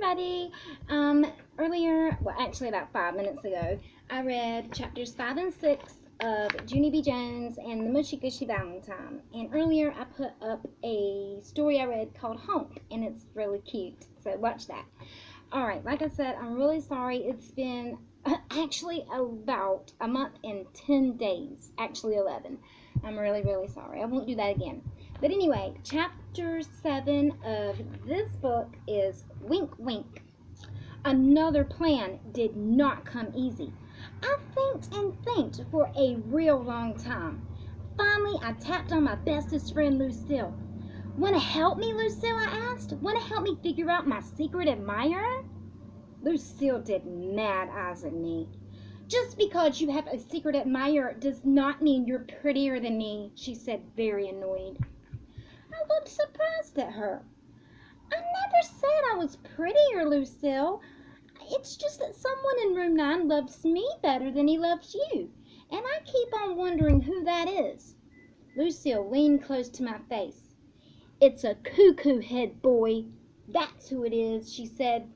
everybody. Earlier, well, actually about 5 minutes ago, I read chapters 5 and 6 of Junie B. Jones and the Mushy Gushy Valentine. And earlier, I put up a story I read called Honk, and it's really cute. So watch that. All right, like I said, I'm really sorry. It's been actually about a month and 10 days, actually 11. I'm really, really sorry. I won't do that again. But anyway, chapter 7 of this book is Wink Wink. Another plan did not come easy. I thinked and thinked for a real long time. Finally, I tapped on my bestest friend, Lucille. "Want to help me, Lucille?" I asked. "Want to help me figure out my secret admirer?" Lucille did mad eyes at me. "Just because you have a secret admirer does not mean you're prettier than me," she said, very annoyed. I looked surprised at her. "I never said I was prettier, Lucille. It's just that someone in room 9 loves me better than he loves you, and I keep on wondering who that is." Lucille leaned close to my face. "It's a cuckoo head boy. That's who it is," she said.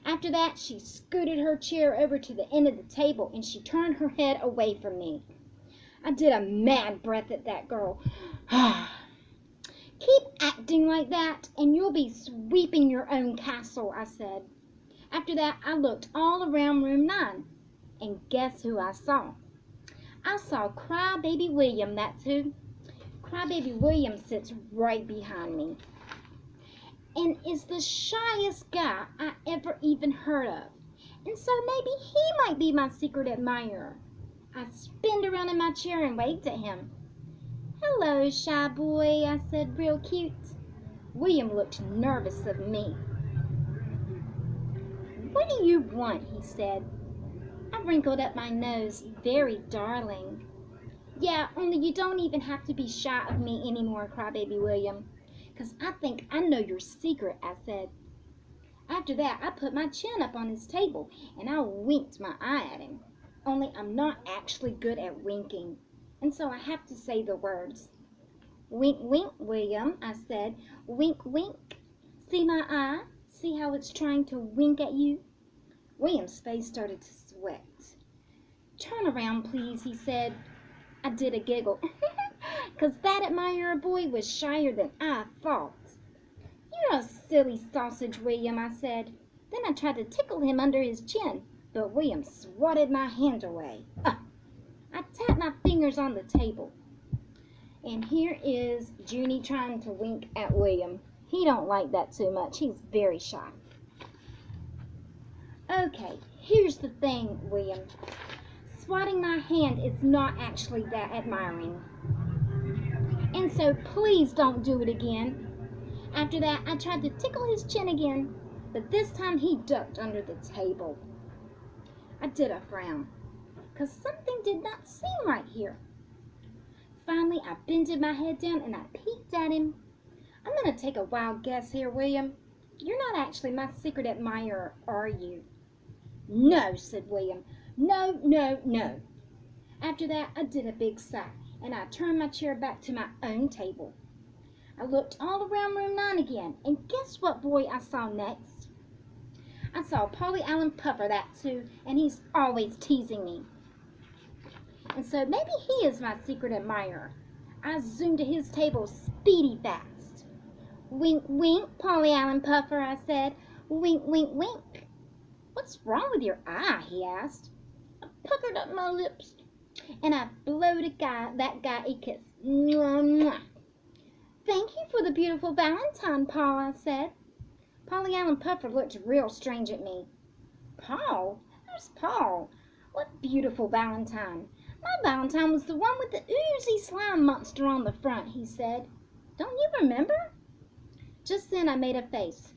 After that, she scooted her chair over to the end of the table, and she turned her head away from me. I did a mad breath at that girl. "Keep acting like that, and you'll be sweeping your own castle," I said. After that, I looked all around room 9, and guess who I saw? I saw Crybaby William, that's who. Crybaby William sits right behind me, and is the shyest guy I ever even heard of. And so maybe he might be my secret admirer. I spinned around in my chair and waved at him. "Hello, shy boy," I said, real cute. William looked nervous of me. "What do you want?" he said. I wrinkled up my nose, very darling. "Yeah, only you don't even have to be shy of me anymore, Crybaby William, 'cause I think I know your secret," I said. After that, I put my chin up on his table, and I winked my eye at him. Only I'm not actually good at winking, and so I have to say the words. "Wink, wink, William," I said. "Wink, wink. See my eye? See how it's trying to wink at you?" William's face started to sweat. "Turn around, please," he said. I did a giggle, 'cause that admirer boy was shyer than I thought. "You're a silly sausage, William," I said. Then I tried to tickle him under his chin, but William swatted my hand away. I tapped my fingers on the table. And here is Junie trying to wink at William. He don't like that too much. He's very shy. "Okay, here's the thing, William. Swatting my hand is not actually that admiring. And so please don't do it again." After that, I tried to tickle his chin again, but this time he ducked under the table. I did a frown, 'cause something did not seem right here. Finally, I bended my head down and I peeked at him. "I'm going to take a wild guess here, William. You're not actually my secret admirer, are you?" "No," said William. "No, no, no." After that, I did a big sigh, and I turned my chair back to my own table. I looked all around room 9 again, and guess what boy I saw next? I saw Polly Allen Puffer, that's who, and he's always teasing me. And so maybe he is my secret admirer. I zoomed to his table speedy fast. "Wink, wink, Polly Allen Puffer," I said. "Wink, wink, wink." "What's wrong with your eye?" he asked. I puckered up my lips, and I blowed that guy a kiss. Mwah, mwah. "Thank you for the beautiful Valentine, Paul," I said. Polly Allen Puffer looked real strange at me. "Paul? Who's Paul? What beautiful Valentine? My Valentine was the one with the oozy slime monster on the front," he said. "Don't you remember?" Just then I made a face.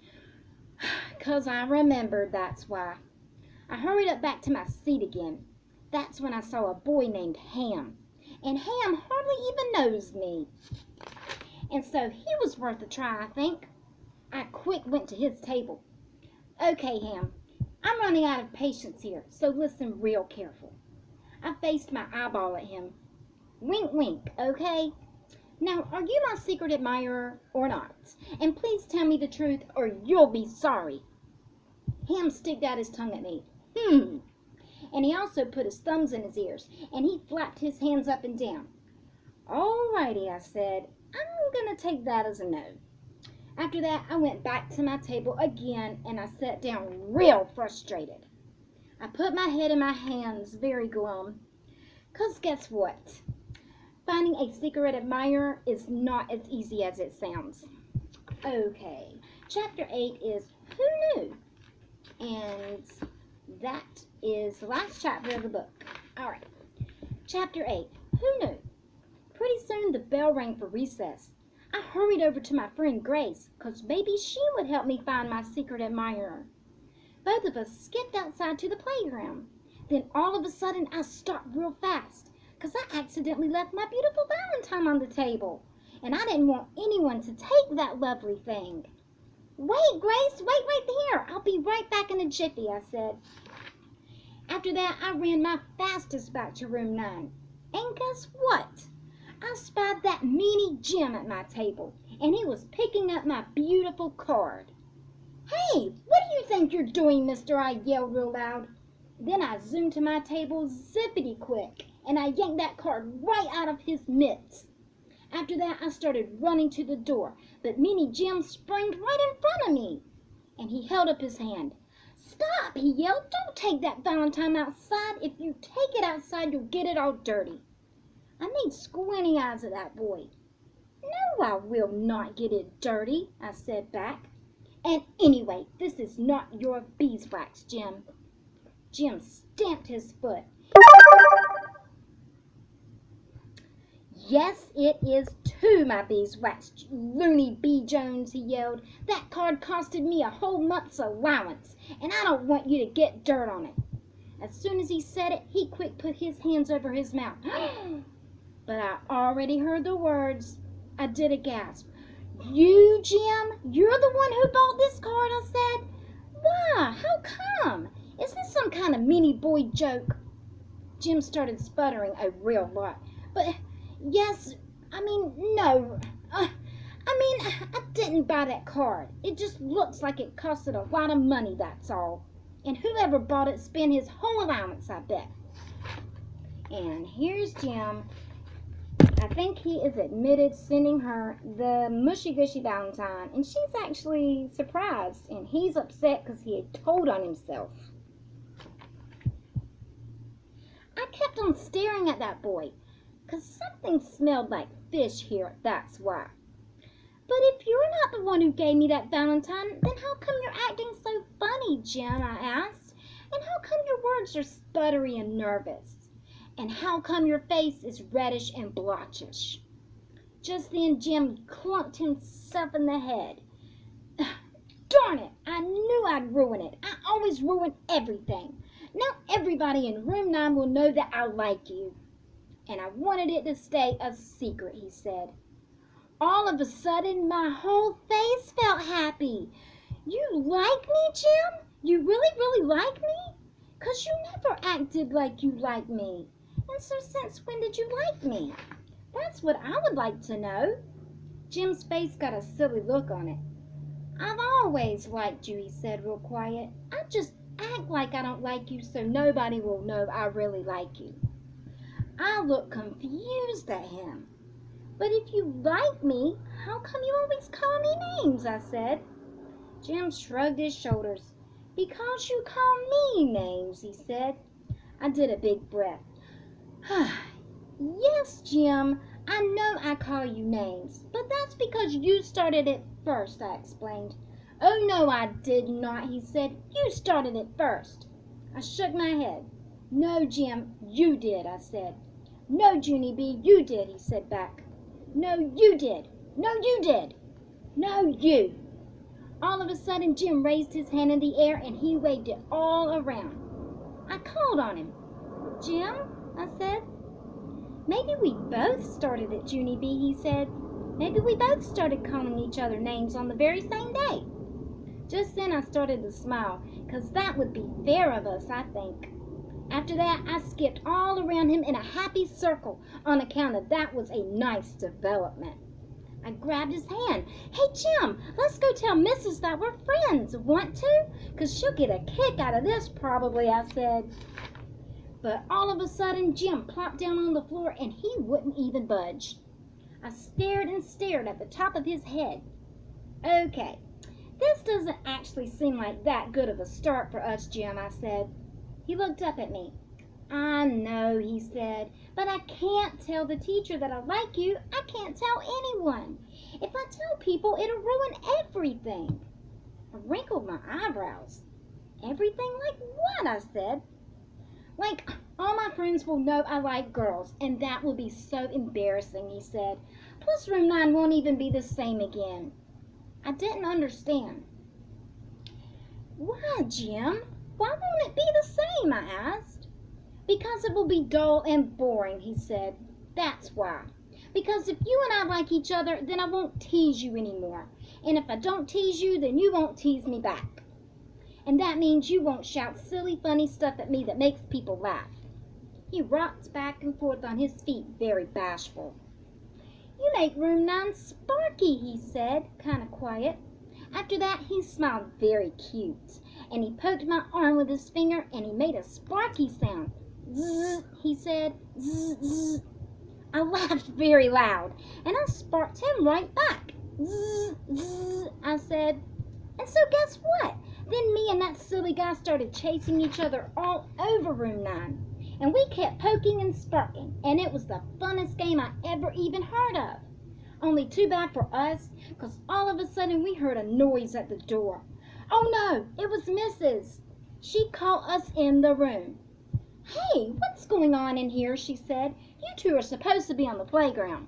'Cause I remembered, that's why. I hurried up back to my seat again. That's when I saw a boy named Ham. And Ham hardly even knows me. And so he was worth a try, I think. I quick went to his table. "Okay, Ham, I'm running out of patience here, so listen real careful." I faced my eyeball at him. "Wink, wink, okay? Now, are you my secret admirer or not? And please tell me the truth or you'll be sorry." Ham sticked out his tongue at me. And he also put his thumbs in his ears, and he flapped his hands up and down. All righty, I said. I'm going to take that as a no. After that, I went back to my table again, and I sat down real frustrated. I put my head in my hands, very glum. 'Cause guess what? Finding a secret admirer is not as easy as it sounds. Okay, chapter 8 is Who Knew? And that is the last chapter of the book. All right, chapter 8, Who Knew? Pretty soon the bell rang for recess. I hurried over to my friend Grace, 'cause maybe she would help me find my secret admirer. Both of us skipped outside to the playground. Then all of a sudden I stopped real fast, 'cause I accidentally left my beautiful Valentine on the table, and I didn't want anyone to take that lovely thing. Wait, Grace, wait right there. I'll be right back in a jiffy, I said. After that, I ran my fastest back to room 9. And guess what? I spied that meanie Jim at my table, and he was picking up my beautiful card. Hey, what do you think you're doing, mister? I yelled real loud. Then I zoomed to my table zippity quick, and I yanked that card right out of his mitts. After that, I started running to the door, but meanie Jim sprang right in front of me, and he held up his hand. Stop, he yelled. Don't take that Valentine outside. If you take it outside, you'll get it all dirty. I made squinty eyes at that boy. No, I will not get it dirty, I said back. And anyway, this is not your beeswax, Jim. Jim stamped his foot. Yes, it is too, my beeswax, loony bee Jones, he yelled. That card costed me a whole month's allowance, and I don't want you to get dirt on it. As soon as he said it, he quick put his hands over his mouth. But I already heard the words. I did a gasp. You, Jim? You're the one who bought this card, I said. Why? How come? Is this some kind of meanie boy joke? Jim started sputtering a real lot. But, yes, no. I didn't buy that card. It just looks like it costed a lot of money, that's all. And whoever bought it spent his whole allowance, I bet. And here's Jim. I think he is admitted sending her the Mushy Gushy Valentine, and she's actually surprised, and he's upset because he had told on himself. I kept on staring at that boy, because something smelled like fish here, that's why. But if you're not the one who gave me that Valentine, then how come you're acting so funny, Jim, I asked. And how come your words are sputtery and nervous? And how come your face is reddish and blotchish? Just then Jim clunked himself in the head. Darn it, I knew I'd ruin it. I always ruin everything. Now everybody in room 9 will know that I like you. And I wanted it to stay a secret, he said. All of a sudden, my whole face felt happy. You like me, Jim? You really, really like me? 'Cause you never acted like you like me. And so since when did you like me? That's what I would like to know. Jim's face got a silly look on it. I've always liked you, he said real quiet. I just act like I don't like you so nobody will know I really like you. I looked confused at him. But if you like me, how come you always call me names, I said. Jim shrugged his shoulders. Because you call me names, he said. I did a big breath. Yes, Jim, I know I call you names, but that's because you started it first, I explained. Oh, no, I did not, he said. You started it first. I shook my head. No, Jim, you did, I said. No, Junie B, you did, he said back. No, you did. No, you did. No, you. All of a sudden, Jim raised his hand in the air and he waved it all around. I called on him. Jim, I said. Maybe we both started it, Junie B, he said. Maybe we both started calling each other names on the very same day. Just then I started to smile, 'cause that would be fair of us, I think. After that, I skipped all around him in a happy circle on account of that was a nice development. I grabbed his hand. Hey, Jim, let's go tell Mrs. that we're friends. Want to? 'cause she'll get a kick out of this probably, I said. But all of a sudden, Jim plopped down on the floor and he wouldn't even budge. I stared and stared at the top of his head. Okay, this doesn't actually seem like that good of a start for us, Jim, I said. He looked up at me. I know, he said, but I can't tell the teacher that I like you. I can't tell anyone. If I tell people, it'll ruin everything. I wrinkled my eyebrows. Everything like what? I said. Like, all my friends will know I like girls, and that will be so embarrassing, he said. Plus, room 9 won't even be the same again. I didn't understand. Why, Jim? Why won't it be the same? I asked. Because it will be dull and boring, he said. That's why. Because if you and I like each other, then I won't tease you anymore. And if I don't tease you, then you won't tease me back. And that means you won't shout silly, funny stuff at me that makes people laugh. He rocked back and forth on his feet, very bashful. You make room 9 sparky, he said, kind of quiet. After that, he smiled very cute, and he poked my arm with his finger, and he made a sparky sound. Zzz, he said, zzz, zzz. I laughed very loud, and I sparked him right back. Zzz, zzz, I said. And so guess what? Then me and that silly guy started chasing each other all over room 9. And we kept poking and sparking, and it was the funnest game I ever even heard of. Only too bad for us, 'cause all of a sudden we heard a noise at the door. Oh no, it was Mrs. She called us in the room. Hey, what's going on in here? She said. You two are supposed to be on the playground.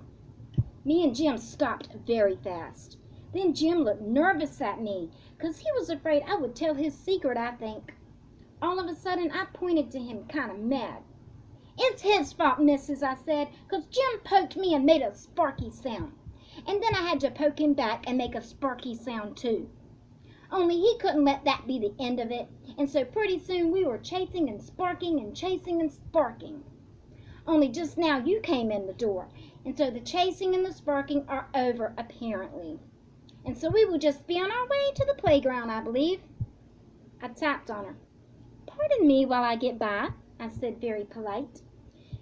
Me and Jim stopped very fast. Then Jim looked nervous at me, 'cause he was afraid I would tell his secret, I think. All of a sudden, I pointed to him kind of mad. It's his fault, Mrs., I said, 'cause Jim poked me and made a sparky sound. And then I had to poke him back and make a sparky sound too. Only he couldn't let that be the end of it, and so pretty soon we were chasing and sparking and chasing and sparking. Only just now you came in the door, and so the chasing and the sparking are over apparently. And so we will just be on our way to the playground, I believe. I tapped on her. Pardon me while I get by, I said, very polite.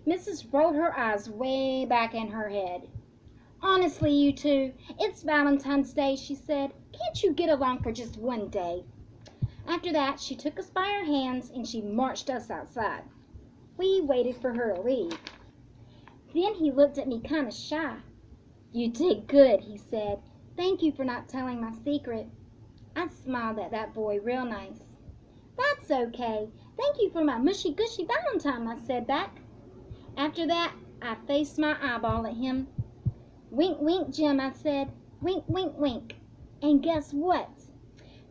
Mrs. rolled her eyes way back in her head. Honestly, you two, it's Valentine's Day, she said. Can't you get along for just one day? After that, she took us by our hands and she marched us outside. We waited for her to leave. Then he looked at me kind of shy. You did good, he said. Thank you for not telling my secret. I smiled at that boy real nice. That's okay. Thank you for my mushy gushy Valentine, I said back. After that, I faced my eyeball at him. Wink, wink, Jim, I said. Wink, wink, wink. And guess what?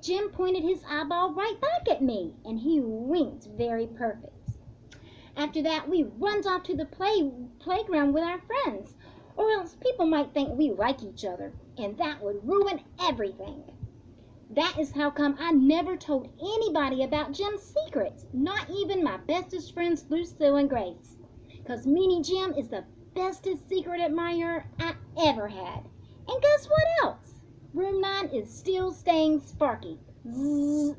Jim pointed his eyeball right back at me, and he winked very perfect. After that, we runned off to the playground with our friends, or else people might think we like each other, and that would ruin everything. That is how come I never told anybody about Jim's secrets, not even my bestest friends Lucille and Grace. 'Cause Meanie Jim is the bestest secret admirer I ever had. And guess what else? Room 9 is still staying sparky. Zzz.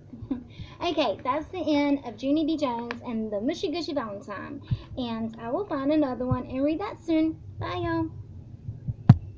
Okay, that's the end of Junie B. Jones and the Mushy Gushy Valentine. And I will find another one and read that soon. Bye, y'all.